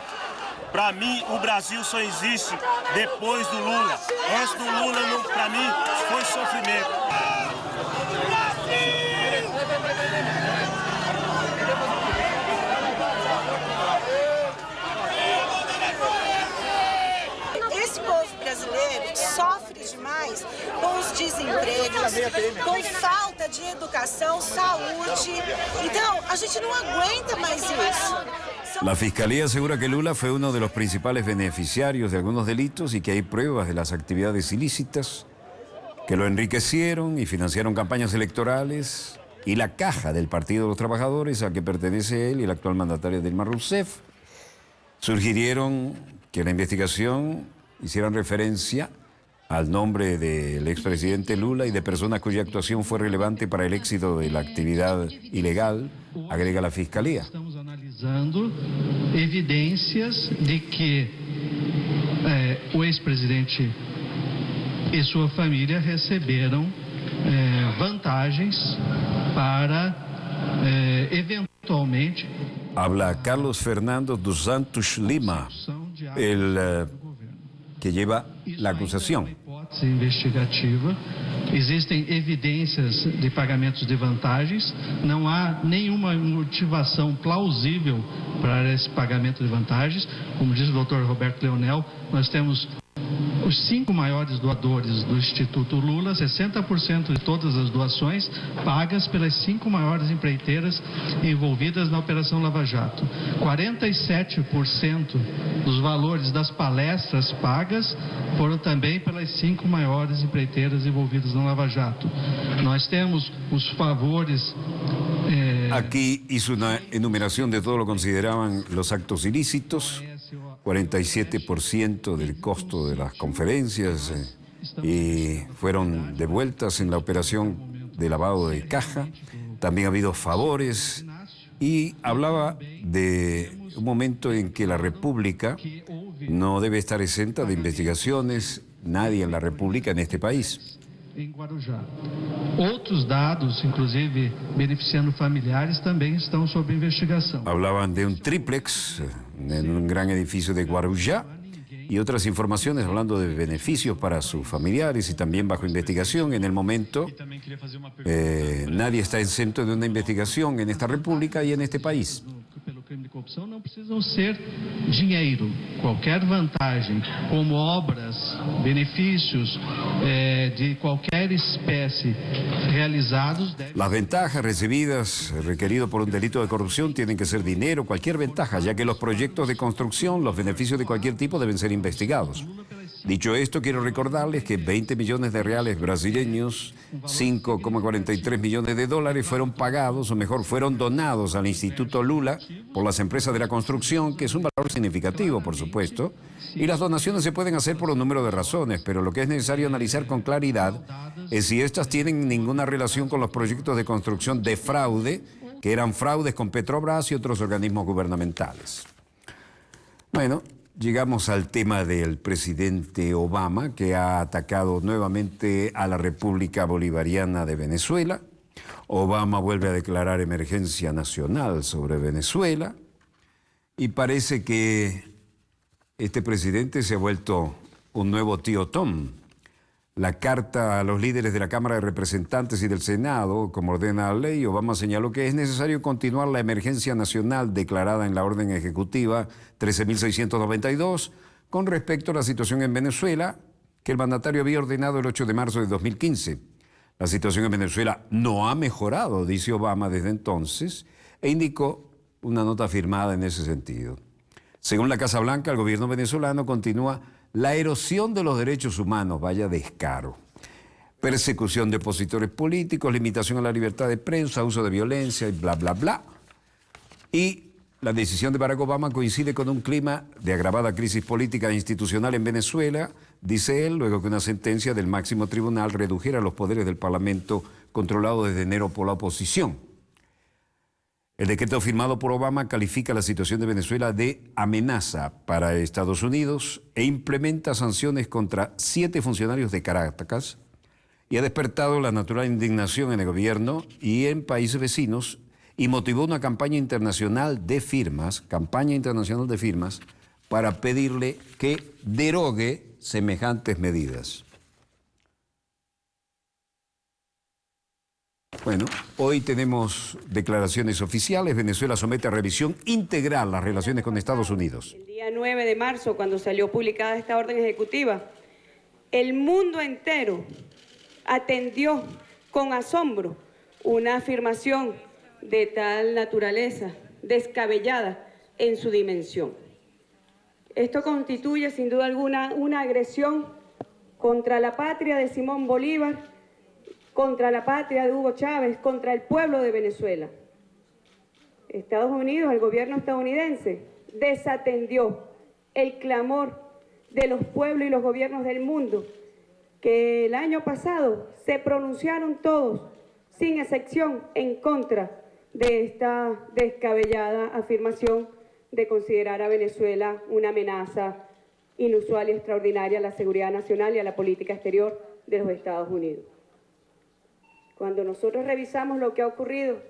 Para mim, o Brasil só existe depois do Lula. Antes do Lula, para mim, foi sofrimento. Esse povo brasileiro sofre demais com os desempregos, com falta de educação, saúde. Então, a gente não aguenta mais isso. La Fiscalía asegura que Lula fue uno de los principales beneficiarios de algunos delitos y que hay pruebas de las actividades ilícitas que lo enriquecieron y financiaron campañas electorales y la caja del Partido de los Trabajadores a que pertenece él y el actual mandatario Dilma Rousseff. Sugirieron que la investigación hicieran referencia al nombre del expresidente Lula y de personas cuya actuación fue relevante para el éxito de la actividad ilegal, agrega la Fiscalía. Estamos analisando evidências de que o ex-presidente e sua família receberam vantagens para eventualmente... Habla Carlos Fernando dos Santos Lima, el que lleva la acusación. Investigativa, existem evidências de pagamentos de vantagens, não há nenhuma motivação plausível para esse pagamento de vantagens. Como diz o Dr. Roberto Leonel, nós temos os 5 maiores doadores do Instituto Lula, 60% de todas as doações pagas pelas 5 maiores empreiteiras envolvidas na Operação Lava Jato. 47% dos valores das palestras pagas foram também pelas 5 maiores empreiteiras envolvidas na Lava Jato. Nós temos os favores... Aquí hizo una enumeración de todo lo que consideraban los actos ilícitos, 47% del costo de las conferencias y fueron devueltas en la operación de lavado de caja. También ha habido favores y hablaba de un momento en que la República no debe estar exenta de investigaciones, nadie en la República en este país. Em Guarujá. Outros dados, inclusive beneficiando familiares, também estão sob investigação. Hablaban de un triplex en un gran edificio de Guarujá y otras informaciones hablando de beneficios para sus familiares y también bajo investigación. En el momento, nadie está exento de una investigación en esta república y en este país. Pelo crime de corrupção não precisam ser dinheiro, qualquer vantagem, como obras, benefícios de qualquer espécie realizados. Las ventajas recibidas requerido por un delito de corrupción tienen que ser dinero, cualquier ventaja, ya que los proyectos de construcción, los beneficios de cualquier tipo deben ser investigados. Dicho esto, quiero recordarles que 20 millones de reales brasileños, 5,43 millones de dólares fueron pagados, o mejor, fueron donados al Instituto Lula por las empresas de la construcción, que es un valor significativo, por supuesto, y las donaciones se pueden hacer por un número de razones, pero lo que es necesario analizar con claridad es si estas tienen ninguna relación con los proyectos de construcción de fraude, que eran fraudes con Petrobras y otros organismos gubernamentales. Bueno, llegamos al tema del presidente Obama, que ha atacado nuevamente a la República Bolivariana de Venezuela. Obama vuelve a declarar emergencia nacional sobre Venezuela y parece que este presidente se ha vuelto un nuevo tío Tom. La carta a los líderes de la Cámara de Representantes y del Senado, como ordena la ley, Obama señaló que es necesario continuar la emergencia nacional declarada en la orden ejecutiva 13.692 con respecto a la situación en Venezuela, que el mandatario había ordenado el 8 de marzo de 2015. La situación en Venezuela no ha mejorado, dice Obama desde entonces, e indicó una nota firmada en ese sentido. Según la Casa Blanca, el gobierno venezolano continúa la erosión de los derechos humanos, vaya descaro. Persecución de opositores políticos, limitación a la libertad de prensa, uso de violencia y bla, bla, bla. Y la decisión de Barack Obama coincide con un clima de agravada crisis política e institucional en Venezuela, dice él, luego que una sentencia del máximo tribunal redujera los poderes del Parlamento controlado desde enero por la oposición. El decreto firmado por Obama califica la situación de Venezuela de amenaza para Estados Unidos e implementa sanciones contra 7 funcionarios de Caracas y ha despertado la natural indignación en el gobierno y en países vecinos y motivó una campaña internacional de firmas, para pedirle que derogue semejantes medidas. Bueno, hoy tenemos declaraciones oficiales. Venezuela somete a revisión integral las relaciones con Estados Unidos. El día 9 de marzo, cuando salió publicada esta orden ejecutiva, el mundo entero atendió con asombro una afirmación de tal naturaleza, descabellada en su dimensión. Esto constituye, sin duda alguna, una agresión contra la patria de Simón Bolívar, contra la patria de Hugo Chávez, contra el pueblo de Venezuela. Estados Unidos, el gobierno estadounidense, desatendió el clamor de los pueblos y los gobiernos del mundo, que el año pasado se pronunciaron todos, sin excepción, en contra de esta descabellada afirmación de considerar a Venezuela una amenaza inusual y extraordinaria a la seguridad nacional y a la política exterior de los Estados Unidos. Cuando nosotros revisamos lo que ha ocurrido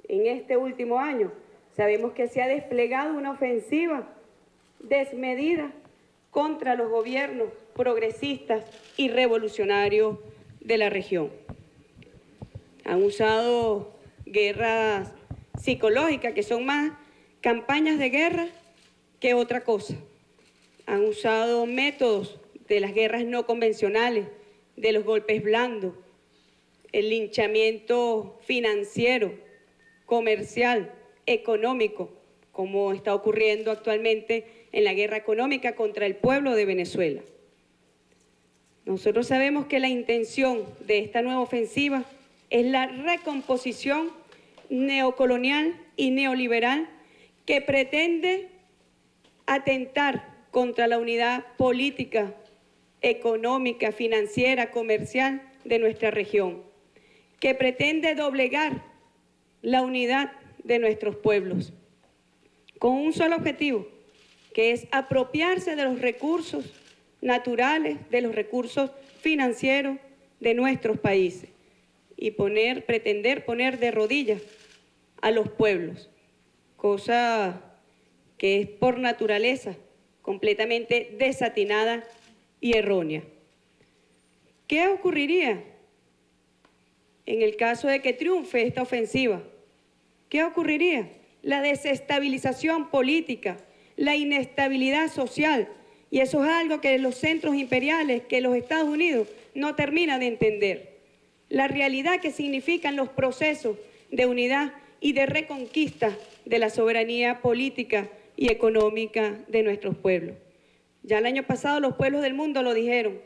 en este último año, sabemos que se ha desplegado una ofensiva desmedida contra los gobiernos progresistas y revolucionarios de la región. Han usado guerras psicológicas, que son más campañas de guerra que otra cosa. Han usado métodos de las guerras no convencionales, de los golpes blandos, el linchamiento financiero, comercial, económico, como está ocurriendo actualmente en la guerra económica contra el pueblo de Venezuela. Nosotros sabemos que la intención de esta nueva ofensiva es la recomposición neocolonial y neoliberal que pretende atentar contra la unidad política, económica, financiera, comercial de nuestra región, que pretende doblegar la unidad de nuestros pueblos, con un solo objetivo, que es apropiarse de los recursos naturales, de los recursos financieros de nuestros países y pretender poner de rodillas a los pueblos, cosa que es por naturaleza completamente desatinada y errónea. ¿Qué ocurriría en el caso de que triunfe esta ofensiva? ¿Qué ocurriría? La desestabilización política, la inestabilidad social, y eso es algo que los centros imperiales, que los Estados Unidos no terminan de entender. La realidad que significan los procesos de unidad y de reconquista de la soberanía política y económica de nuestros pueblos. Ya el año pasado los pueblos del mundo lo dijeron.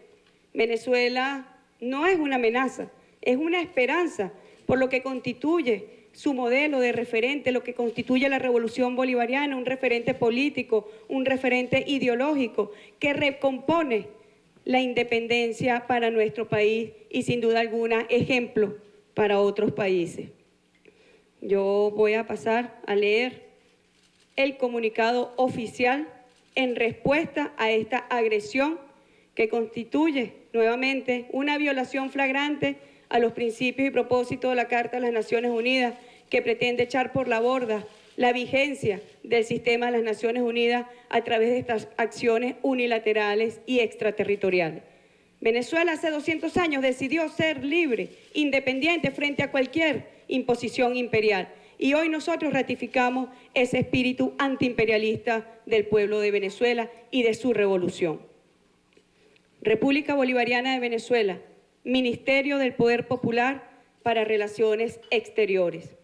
Venezuela no es una amenaza, es una esperanza por lo que constituye su modelo de referente, lo que constituye la revolución bolivariana, un referente político, un referente ideológico que recompone la independencia para nuestro país y sin duda alguna ejemplo para otros países. Yo voy a pasar a leer el comunicado oficial en respuesta a esta agresión que constituye nuevamente una violación flagrante a los principios y propósitos de la Carta de las Naciones Unidas, que pretende echar por la borda la vigencia del sistema de las Naciones Unidas a través de estas acciones unilaterales y extraterritoriales. Venezuela hace 200 años decidió ser libre, independiente frente a cualquier imposición imperial. Y hoy nosotros ratificamos ese espíritu antiimperialista del pueblo de Venezuela y de su revolución. República Bolivariana de Venezuela, Ministerio del Poder Popular para Relaciones Exteriores.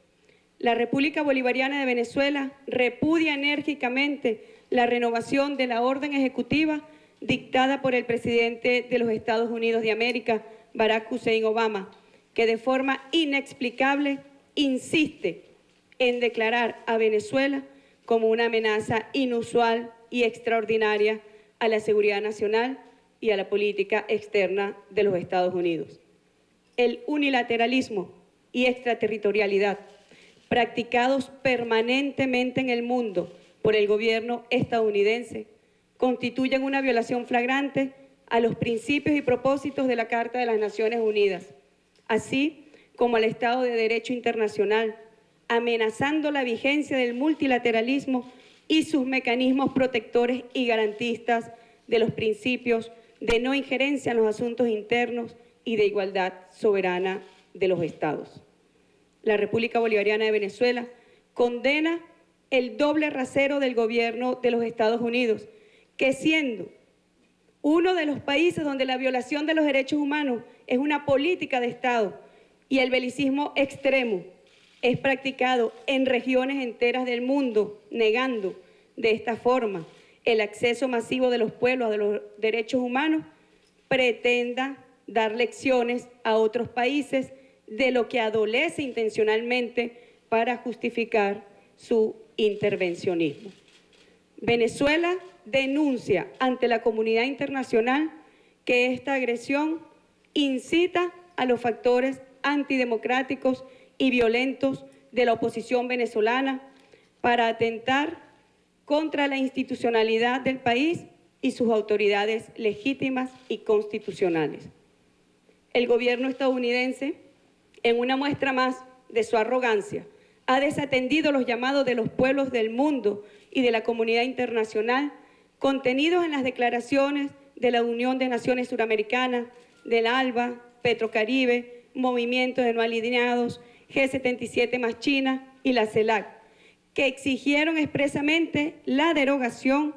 La República Bolivariana de Venezuela repudia enérgicamente la renovación de la orden ejecutiva dictada por el presidente de los Estados Unidos de América, Barack Hussein Obama, que de forma inexplicable insiste en declarar a Venezuela como una amenaza inusual y extraordinaria a la seguridad nacional y a la política externa de los Estados Unidos. El unilateralismo y extraterritorialidad practicados permanentemente en el mundo por el gobierno estadounidense, constituyen una violación flagrante a los principios y propósitos de la Carta de las Naciones Unidas, así como al Estado de Derecho internacional, amenazando la vigencia del multilateralismo y sus mecanismos protectores y garantistas de los principios de no injerencia en los asuntos internos y de igualdad soberana de los Estados. La República Bolivariana de Venezuela condena el doble rasero del gobierno de los Estados Unidos, que siendo uno de los países donde la violación de los derechos humanos es una política de Estado y el belicismo extremo es practicado en regiones enteras del mundo, negando de esta forma el acceso masivo de los pueblos a los derechos humanos, pretenda dar lecciones a otros países de lo que adolece intencionalmente para justificar su intervencionismo. Venezuela denuncia ante la comunidad internacional que esta agresión incita a los factores antidemocráticos y violentos de la oposición venezolana para atentar contra la institucionalidad del país y sus autoridades legítimas y constitucionales. El gobierno estadounidense, en una muestra más de su arrogancia, ha desatendido los llamados de los pueblos del mundo y de la comunidad internacional contenidos en las declaraciones de la Unión de Naciones Suramericanas, del ALBA, Petrocaribe, Movimiento de No Alineados, G77 más China y la CELAC, que exigieron expresamente la derogación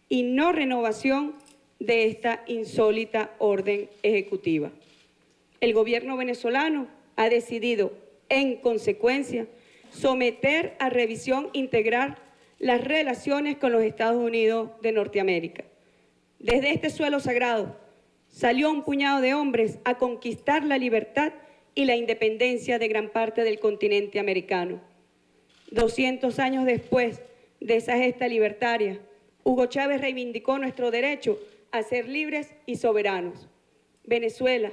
y no renovación de esta insólita orden ejecutiva. El gobierno venezolano ha decidido, en consecuencia, someter a revisión integral las relaciones con los Estados Unidos de Norteamérica. Desde este suelo sagrado salió un puñado de hombres a conquistar la libertad y la independencia de gran parte del continente americano. 200 años después de esa gesta libertaria, Hugo Chávez reivindicó nuestro derecho a ser libres y soberanos. Venezuela,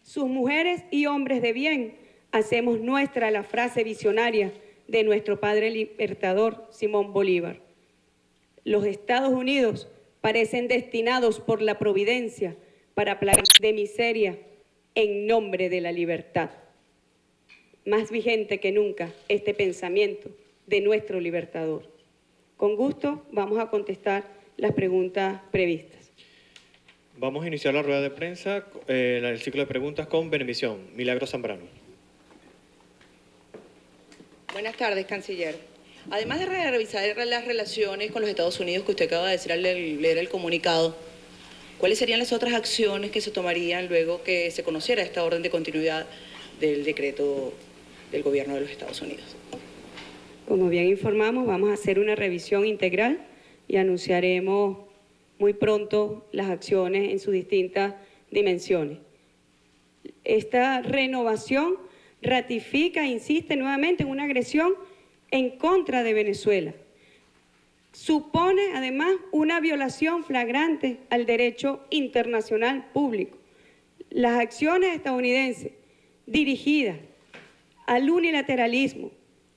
sus mujeres y hombres de bien, hacemos nuestra la frase visionaria de nuestro padre libertador Simón Bolívar. Los Estados Unidos parecen destinados por la providencia para plagar de miseria en nombre de la libertad. Más vigente que nunca este pensamiento de nuestro libertador. Con gusto vamos a contestar las preguntas previstas. Vamos a iniciar la rueda de prensa, el ciclo de preguntas con Benevisión. Milagros Zambrano. Buenas tardes, canciller. Además de revisar las relaciones con los Estados Unidos que usted acaba de decir al leer el comunicado, ¿cuáles serían las otras acciones que se tomarían luego que se conociera esta orden de continuidad del decreto del gobierno de los Estados Unidos? Como bien informamos, vamos a hacer una revisión integral y anunciaremos muy pronto las acciones en sus distintas dimensiones. Esta renovación ratifica e insiste nuevamente en una agresión en contra de Venezuela. Supone además una violación flagrante al derecho internacional público. Las acciones estadounidenses dirigidas al unilateralismo,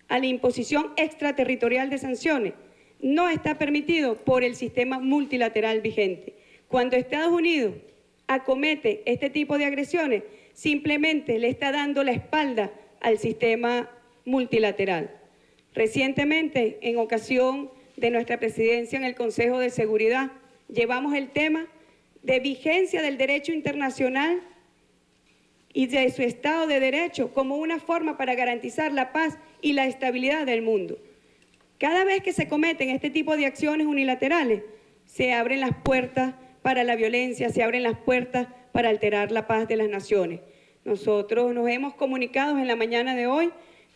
a la imposición extraterritorial de sanciones, no está permitido por el sistema multilateral vigente. Cuando Estados Unidos acomete este tipo de agresiones, simplemente le está dando la espalda al sistema multilateral. Recientemente, en ocasión de nuestra presidencia en el Consejo de Seguridad, llevamos el tema de vigencia del derecho internacional y de su Estado de Derecho como una forma para garantizar la paz y la estabilidad del mundo. Cada vez que se cometen este tipo de acciones unilaterales, se abren las puertas para la violencia, se abren las puertas para alterar la paz de las naciones. Nosotros nos hemos comunicado en la mañana de hoy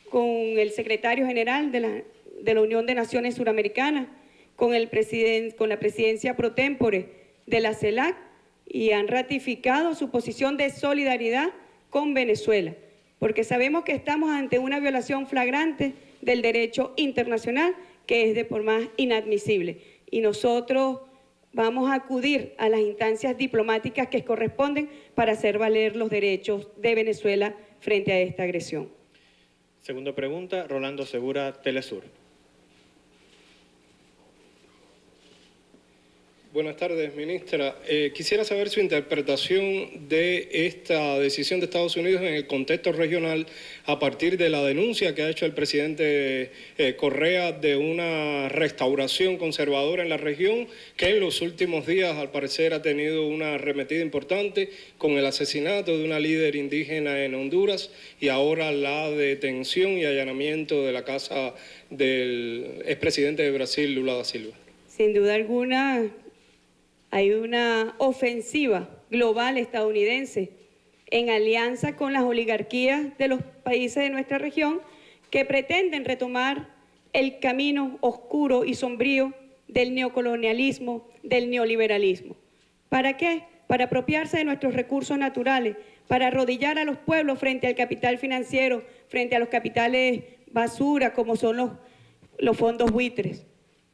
con el secretario general de la Unión de Naciones Suramericanas, con la presidencia pro tempore de la CELAC, y han ratificado su posición de solidaridad con Venezuela, porque sabemos que estamos ante una violación flagrante del derecho internacional que es de por más inadmisible. Y nosotros vamos a acudir a las instancias diplomáticas que corresponden para hacer valer los derechos de Venezuela frente a esta agresión. Segunda pregunta, Rolando Segura, Telesur. Buenas tardes, ministra. Quisiera saber su interpretación de esta decisión de Estados Unidos en el contexto regional a partir de la denuncia que ha hecho el presidente Correa de una restauración conservadora en la región que en los últimos días al parecer ha tenido una arremetida importante con el asesinato de una líder indígena en Honduras y ahora la detención y allanamiento de la casa del expresidente de Brasil, Lula da Silva. Sin duda alguna, hay una ofensiva global estadounidense en alianza con las oligarquías de los países de nuestra región que pretenden retomar el camino oscuro y sombrío del neocolonialismo, del neoliberalismo. ¿Para qué? Para apropiarse de nuestros recursos naturales, para arrodillar a los pueblos frente al capital financiero, frente a los capitales basura como son los fondos buitres.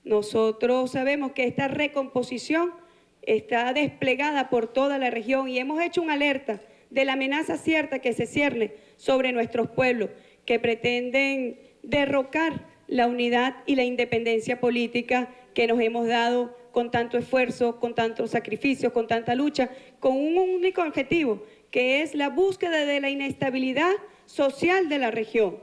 Nosotros sabemos que esta recomposición está desplegada por toda la región y hemos hecho una alerta de la amenaza cierta que se cierne sobre nuestros pueblos que pretenden derrocar la unidad y la independencia política que nos hemos dado con tanto esfuerzo, con tanto sacrificio, con tanta lucha, con un único objetivo, que es la búsqueda de la inestabilidad social de la región.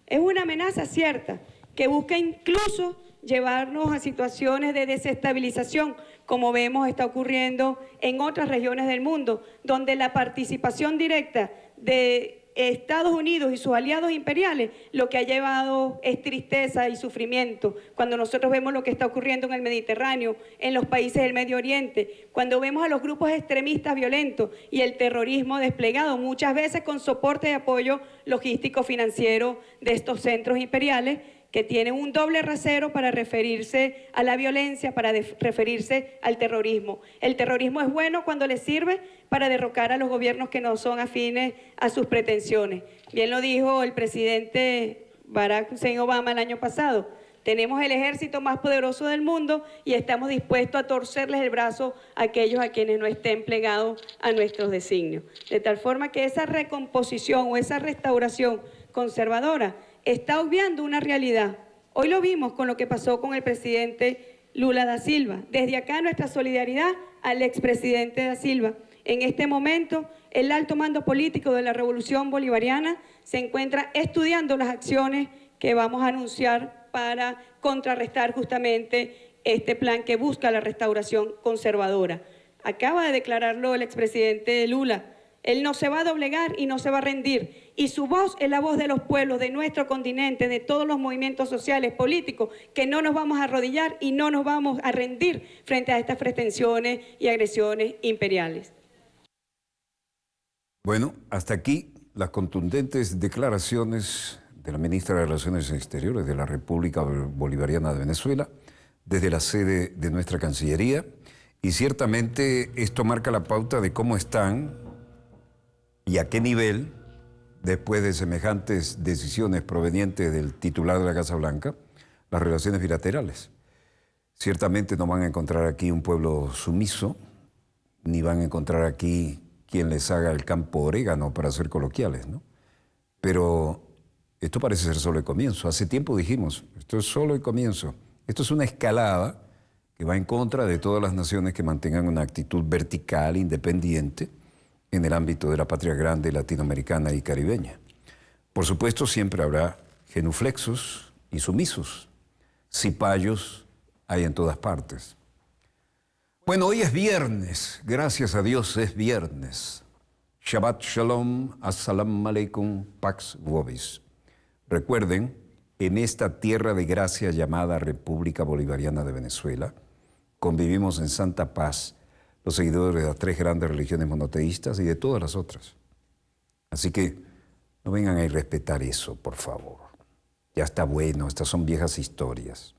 Es una amenaza cierta que busca incluso llevarnos a situaciones de desestabilización, como vemos está ocurriendo en otras regiones del mundo, donde la participación directa de Estados Unidos y sus aliados imperiales lo que ha llevado es tristeza y sufrimiento. Cuando nosotros vemos lo que está ocurriendo en el Mediterráneo, en los países del Medio Oriente, cuando vemos a los grupos extremistas violentos y el terrorismo desplegado, muchas veces con soporte y apoyo logístico financiero de estos centros imperiales, que tienen un doble rasero para referirse a la violencia, para referirse al terrorismo. El terrorismo es bueno cuando le sirve para derrocar a los gobiernos que no son afines a sus pretensiones. Bien lo dijo el presidente Barack Hussein Obama el año pasado. Tenemos el ejército más poderoso del mundo y estamos dispuestos a torcerles el brazo a aquellos a quienes no estén plegados a nuestros designios. De tal forma que esa recomposición o esa restauración conservadora está obviando una realidad. Hoy lo vimos con lo que pasó con el presidente Lula da Silva. Desde acá nuestra solidaridad al expresidente da Silva. En este momento, el alto mando político de la Revolución Bolivariana se encuentra estudiando las acciones que vamos a anunciar para contrarrestar justamente este plan que busca la restauración conservadora. Acaba de declararlo el expresidente Lula. Él no se va a doblegar y no se va a rendir. Y su voz es la voz de los pueblos, de nuestro continente, de todos los movimientos sociales, políticos, que no nos vamos a arrodillar y no nos vamos a rendir frente a estas pretensiones y agresiones imperiales. Bueno, hasta aquí las contundentes declaraciones de la ministra de Relaciones Exteriores de la República Bolivariana de Venezuela desde la sede de nuestra Cancillería. Y ciertamente esto marca la pauta de cómo están y a qué nivel, después de semejantes decisiones provenientes del titular de la Casa Blanca, las relaciones bilaterales. Ciertamente no van a encontrar aquí un pueblo sumiso, ni van a encontrar aquí quien les haga el campo orégano para ser coloquiales, ¿no? Pero esto parece ser solo el comienzo. Hace tiempo dijimos, esto es solo el comienzo. Esto es una escalada que va en contra de todas las naciones que mantengan una actitud vertical, independiente, en el ámbito de la patria grande latinoamericana y caribeña. Por supuesto, siempre habrá genuflexos y sumisos. Cipayos hay en todas partes. Bueno, hoy es viernes. Gracias a Dios es viernes. Shabbat Shalom, Assalamu Alaikum, Pax Vobis. Recuerden, en esta tierra de gracia llamada República Bolivariana de Venezuela, convivimos en santa paz los seguidores de las tres grandes religiones monoteístas y de todas las otras. Así que no vengan a irrespetar eso, por favor. Ya está bueno, estas son viejas historias.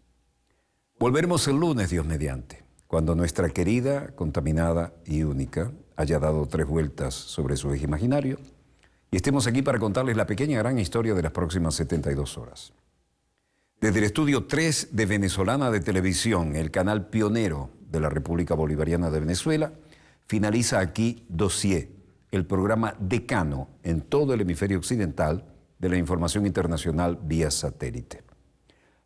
Volveremos el lunes, Dios mediante, cuando nuestra querida, contaminada y única haya dado 3 vueltas sobre su eje imaginario y estemos aquí para contarles la pequeña gran historia de las próximas 72 horas. Desde el estudio 3 de Venezolana de Televisión, el canal pionero de la República Bolivariana de Venezuela, finaliza aquí Dossier, el programa decano en todo el hemisferio occidental de la información internacional vía satélite.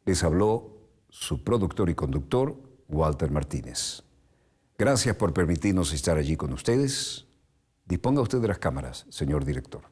Les habló su productor y conductor, Walter Martínez. Gracias por permitirnos estar allí con ustedes. Disponga usted de las cámaras, señor director.